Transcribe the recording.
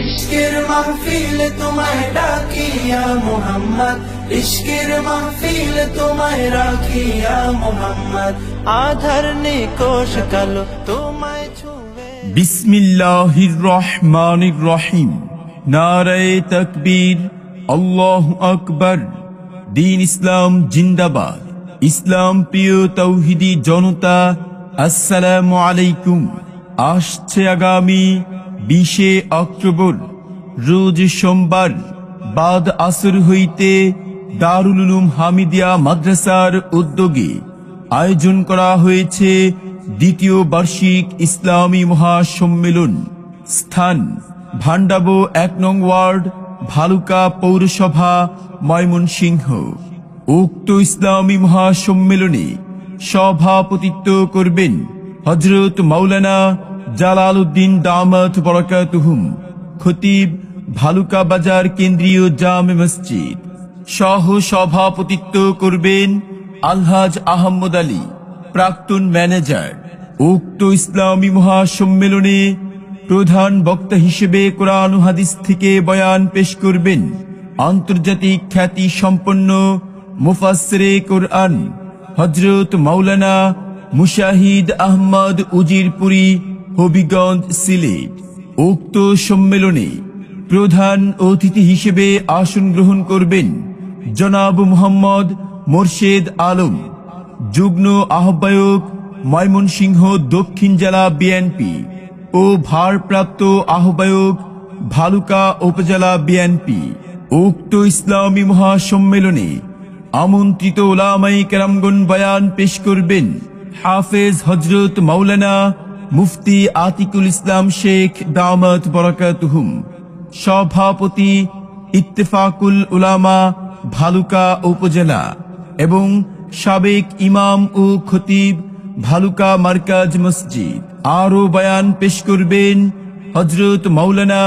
ইশকের মাহফিল তোমায় ডাকিয়া মোহাম্মদ, ইশকের মাহফিল তোমায় রাখিয়া মোহাম্মদ, আধার নিকোশ কালো তোমায় ছুঁয়ে। বিসমিল্লাহির রহমানির রহিম। নারায়ে তাকবীর, আল্লাহু আকবার। দ্বীন ইসলাম জিন্দাবাদ। ইসলাম প্রিয় তৌহিদি জনতা, আসসালামু আলাইকুম। আসছে আগামী 20 অক্টোবর রোজ সোমবার বাদ আসর হইতে দারুল উলুম হামিদিয়া মাদ্রাসার উদ্যোগে আয়োজন করা হয়েছে দ্বিতীয় বার্ষিক ইসলামী মহাসম্মেলন। স্থান ভান্ডাবো 1 নং ওয়ার্ড, ভালুকা পৌরসভা, ময়মনসিংহ। উক্ত ইসলামী মহাসম্মেলনে সভাপতিত্ব করবেন হযরত মাওলানা জালালউদ্দিন দামাত বরকাতুহুম, খতিব, ভালুকা বাজার কেন্দ্রীয় জামে মসজিদ। সহ সভাপতিত্ব করবেন আলহাজ আহমদ আলী, প্রাক্তন ম্যানেজার। উক্ত ইসলামী মহাসম্মেলনে প্রধান বক্তা হিসেবে কোরআন ও হাদিস থেকে বয়ান পেশ করবেন আন্তর্জাতিক খ্যাতি সম্পন্ন মুফাসসিরে কোরআন হযরত মাওলানা মুশাহিদ আহমদ উজিরপুরী, হবিগঞ্জ, সিলেট। উক্ত সম্মেলনে প্রধান অতিথি হিসেবে আসন গ্রহণ করবেন জনাব মুহাম্মদ মোরশেদ আলম, যুগ্ম আহ্বায়ক, ময়মনসিংহ দক্ষিণ জেলা বিএনপি ও ভারপ্রাপ্ত আহ্বায়ক, ভালুকা উপজেলা বিএনপি। উক্ত ইসলামী মহাসম্মেলনে আমন্ত্রিত উলামায়ে কেরামগণ বয়ান পেশ করবেন হাফেজ হযরত মাওলানা মুফতি আতিকুল ইসলাম শেখ দামাত বরকাতুহুম, সভাপতি ইত্তেফাকুল উলামা ভালুকা উপজেলা এবং সাবেক ইমাম ও খতিব, ভালুকা মার্কাজ মসজিদ। আরো বয়ান পেশ করবেন হযরত মাওলানা